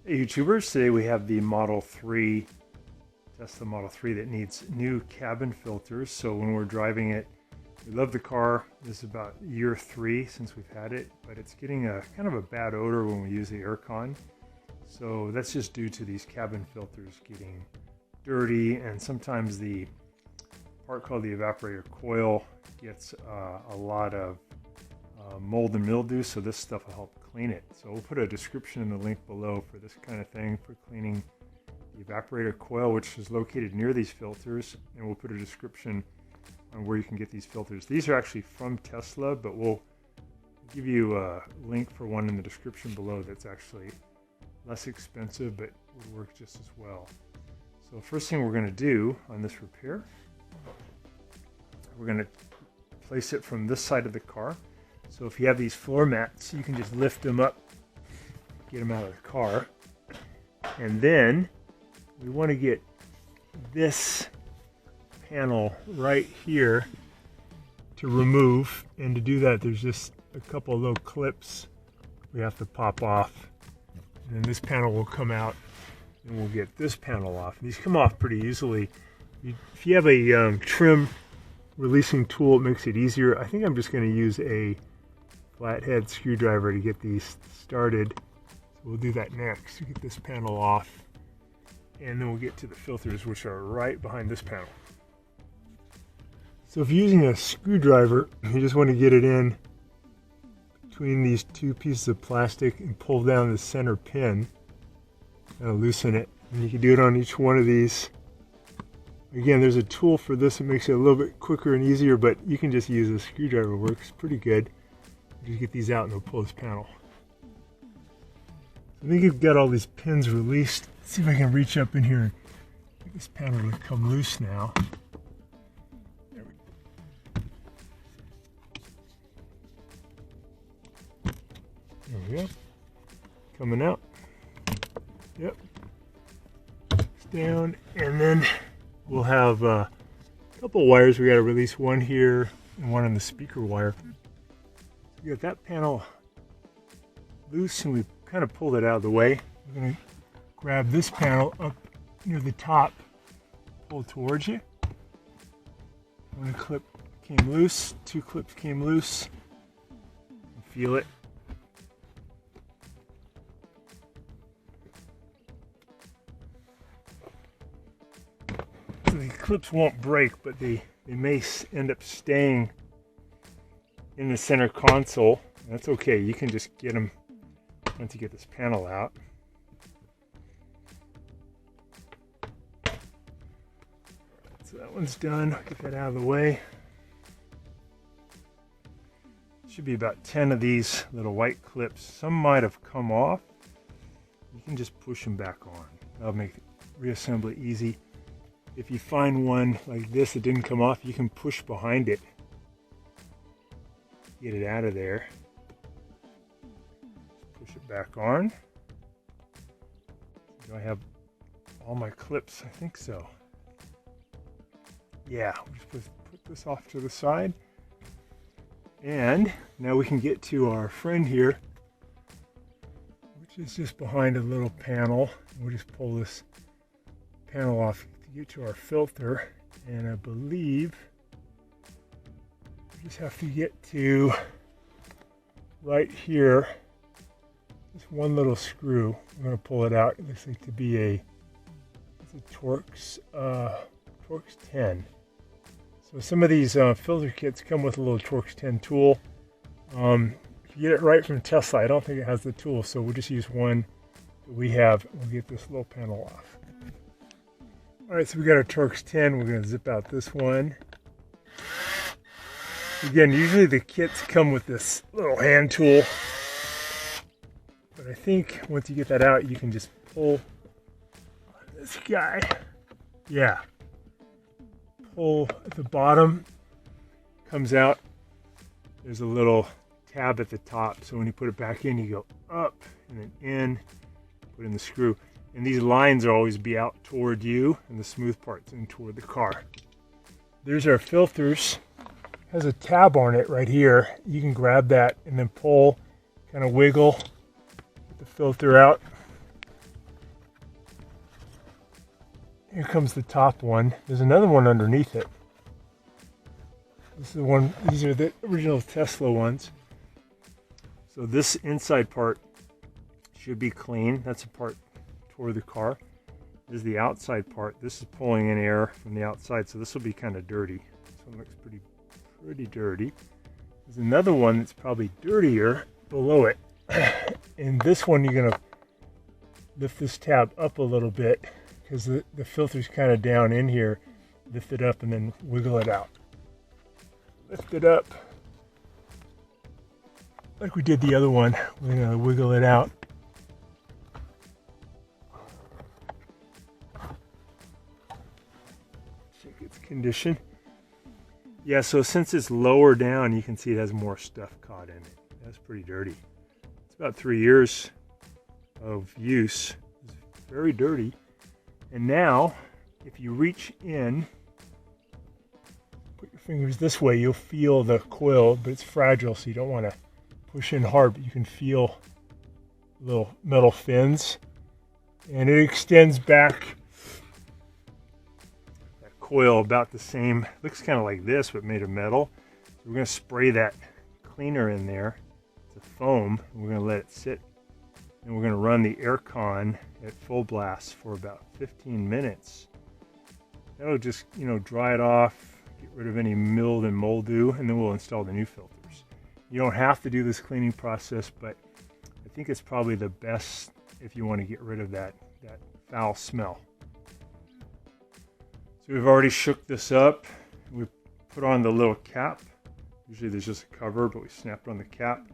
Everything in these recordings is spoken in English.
Hey YouTubers, today we have the Model 3, Tesla Model 3 that needs new cabin filters. So when we're driving it, we love the car. This is about year 3 since we've had it, but it's getting a kind of a bad odor when we use the aircon. So that's just due to these cabin filters getting dirty, and sometimes the part called the evaporator coil gets a lot of mold and mildew, so this stuff will help clean it. So we'll put a description in the link below for this kind of thing for cleaning the evaporator coil, which is located near these filters, and we'll put a description on where you can get these filters. These are actually from Tesla, but we'll give you a link for one in the description below that's actually less expensive but would work just as well. So first thing we're going to do on this repair, we're going to place it from this side of the car. So if you have these floor mats, you can just lift them up, get them out of the car. And then we want to get this panel right here to remove. And to do that, there's just a couple of little clips we have to pop off. And then this panel will come out and we'll get this panel off. These come off pretty easily. If you have a trim releasing tool, it makes it easier. I think I'm just going to use a flathead screwdriver to get these started. So we'll do that next to get this panel off, and then we'll get to the filters, which are right behind this panel. So if you're using a screwdriver, you just want to get it in between these two pieces of plastic and pull down the center pin and loosen it. And you can do it on each one of these. Again, there's a tool for this that makes it a little bit quicker and easier, but you can just use a screwdriver. It works pretty good. Just get these out and we'll pull this panel. I think you've got all these pins released. Let's see if I can reach up in here and get this panel to come loose now. There we go. Coming out. Yep. It's down, and then we'll have a couple of wires. We got to release one here and one on the speaker wire. We got that panel loose and we kind of pulled it out of the way. We're going to grab this panel up near the top, pull towards you. One clip came loose, two clips came loose. Feel it. So the clips won't break, but they may end up staying in the center console. That's okay, you can just get them once you get this panel out. So that one's done. Get that out of the way. Should be about 10 of these little white clips. Some might have come off. You can just push them back on. That'll make reassembly easy. If you find one like this that didn't come off, you can push behind it. Get it out of there. Push it back on. Do I have all my clips? I think so. Yeah, we'll just put this off to the side. And now we can get to our friend here, which is just behind a little panel. We'll just pull this panel off to get to our filter. And I believe just have to get to right here. Just one little screw. I'm going to pull it out. It looks like to be a Torx 10. So some of these filter kits come with a little Torx 10 tool. If you get it right from Tesla, I don't think it has the tool, so we'll just use one that we have. We'll get this little panel off. All right, so we got our Torx 10. We're going to zip out this one. Again, usually the kits come with this little hand tool, but I think once you get that out, you can just pull this guy. Yeah. Pull at the bottom, comes out. There's a little tab at the top, so when you put it back in, you go up and then in, put in the screw. And these lines will always be out toward you, and the smooth part's in toward the car. There's our filters. Has a tab on it right here. You can grab that and then pull, kind of wiggle, get the filter out. Here comes the top one. There's another one underneath it. This is the one, these are the original Tesla ones. So this inside part should be clean. That's the part toward the car. This is the outside part. This is pulling in air from the outside, so this will be kind of dirty. This one looks pretty dirty. There's another one that's probably dirtier below it. And this one, you're gonna lift this tab up a little bit because the filter's kind of down in here. Lift it up and then wiggle it out. Lift it up like we did the other one. We're gonna wiggle it out. Check its condition. Yeah, so since it's lower down, you can see it has more stuff caught in it. That's pretty dirty. It's about 3 years of use. It's very dirty. And now, if you reach in, put your fingers this way, you'll feel the coil, but it's fragile, so you don't want to push in hard, but you can feel little metal fins. And it extends back that coil about the same, looks kind of like this, but made of metal. So we're going to spray that cleaner in there. It's a foam, and we're going to let it sit. And we're going to run the air con at full blast for about 15 minutes. That'll just, dry it off, get rid of any mild and mildew, and then we'll install the new filters. You don't have to do this cleaning process, but I think it's probably the best if you want to get rid of that foul smell. So we've already shook this up. We put on the little cap. Usually there's just a cover, but we snapped on the cap.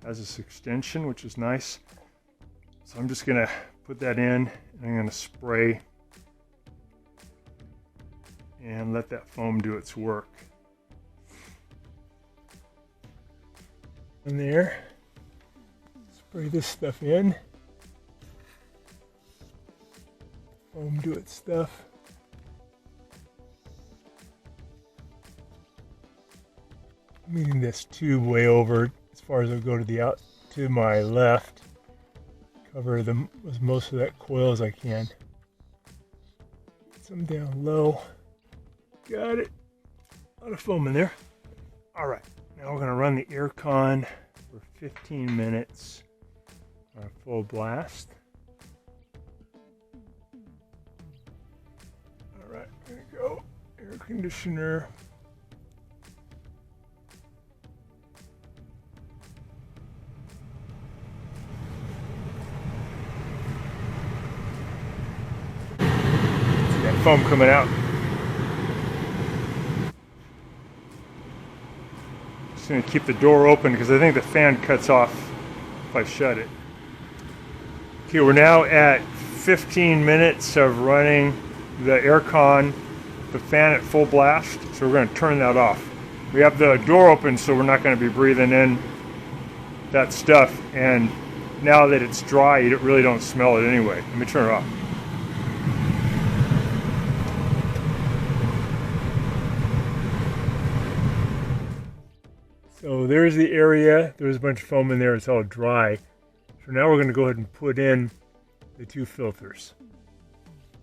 It has this extension, which is nice. So I'm just gonna put that in, and I'm gonna spray and let that foam do its work. In there, spray this stuff in. Foam do its stuff. I'm moving this tube way over as far as I'll go to my left. Cover with most of that coil as I can. Get some down low. Got it. A lot of foam in there. All right, now we're gonna run the air con for 15 minutes on full blast. All right, there we go. Air conditioner. Foam coming out. Just going to keep the door open because I think the fan cuts off if I shut it. Okay, we're now at 15 minutes of running the air con, the fan at full blast, so we're going to turn that off. We have the door open, so we're not going to be breathing in that stuff, and now that it's dry, you really don't smell it anyway. Let me turn it off. So there's the area, there's a bunch of foam in there, it's all dry. So now we're going to go ahead and put in the two filters.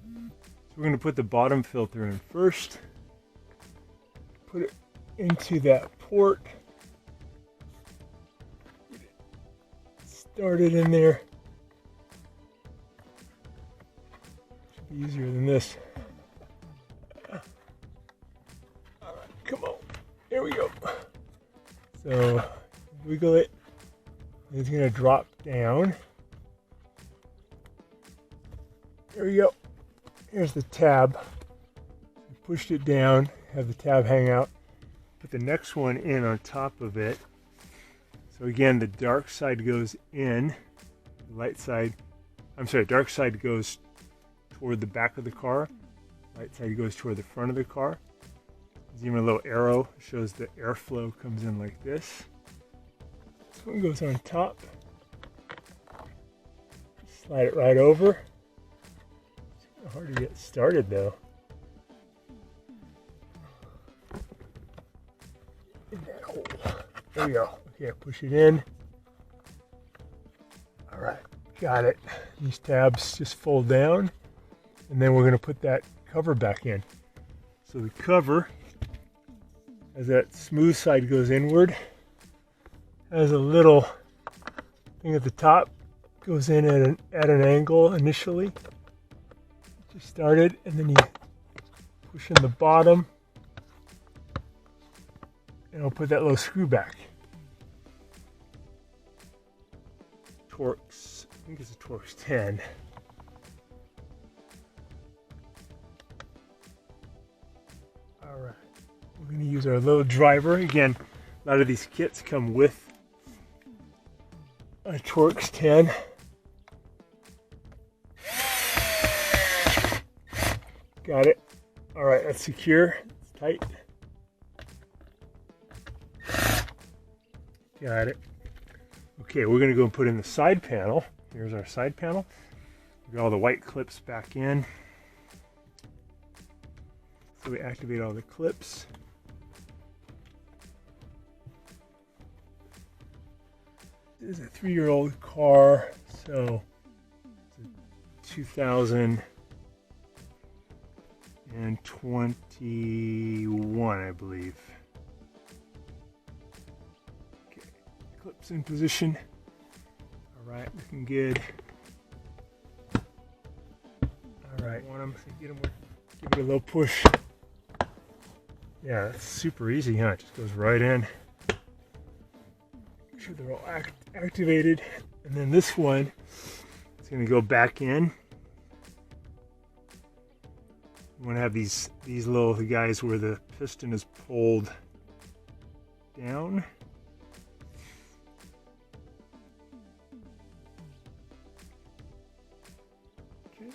So we're going to put the bottom filter in first. Put it into that port. Get it started in there. Should be easier than this. All right, come on. Here we go. So wiggle it, it's going to drop down. There we go. Here's the tab. We pushed it down, have the tab hang out. Put the next one in on top of it. So again, the dark side goes in, dark side goes toward the back of the car, light side goes toward the front of the car. There's even a little arrow, shows the airflow comes in like this. This one goes on top. Slide it right over. It's kind of hard to get started though. In that hole. There we go. Okay, push it in. All right, got it. These tabs just fold down. And then we're going to put that cover back in. So the cover, as that smooth side goes inward, has a little thing at the top, goes in at an angle initially. Just started, and then you push in the bottom, and I'll put that little screw back. Torx, I think it's a Torx 10. All right, we're going to use our little driver. Again, a lot of these kits come with a Torx 10. Got it. All right, that's secure. It's tight. Got it. Okay, we're gonna go and put in the side panel. Here's our side panel. We got all the white clips back in. So we activate all the clips. This is a 3-year-old car, so it's a 2021, I believe. Okay, clips in position. All right, looking good. All right, want them, get them, give it a little push. Yeah, that's super easy, huh? It just goes right in. Make sure they're all activated. And then this one is going to go back in. You want to have these little guys where the piston is pulled down. Okay.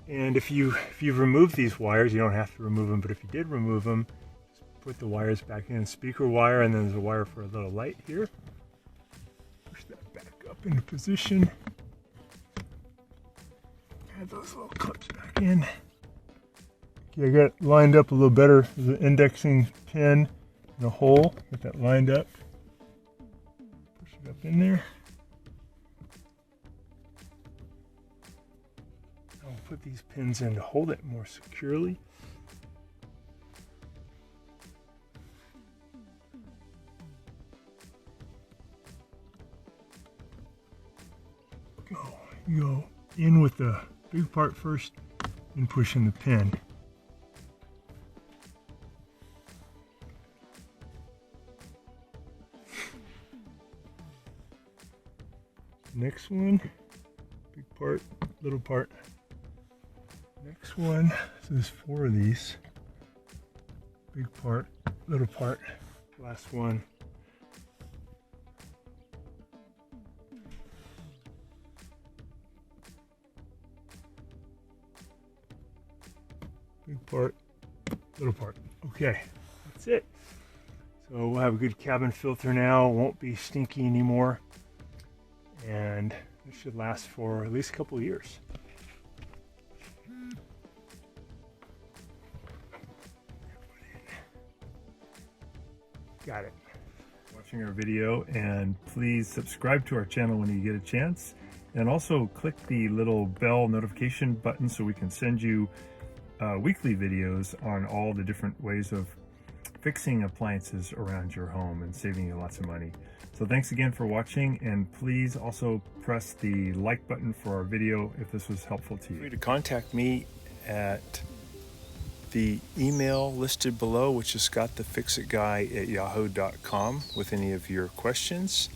And if you've removed these wires, you don't have to remove them, but if you did remove them, just put the wires back in. Speaker wire, and then there's a wire for a little light here. Push that back up into position. Add those little clips back in. Okay, I got it lined up a little better. There's an indexing pin in a hole. Get that lined up. Push it up in there. I'll put these pins in to hold it more securely. Go in with the big part first and push in the pin. Next one, big part, little part. Next one, so there's 4 of these. Big part, little part. Last one. Big part, little part. Okay, that's it. So we'll have a good cabin filter now. It won't be stinky anymore. And it should last for at least a couple of years. Got it. Watching our video, and please subscribe to our channel when you get a chance. And also click the little bell notification button so we can send you weekly videos on all the different ways of fixing appliances around your home and saving you lots of money. So thanks again for watching, and please also press the like button for our video if this was helpful to you. Feel free to contact me at the email listed below, which is scottthefixitguy@yahoo.com, with any of your questions.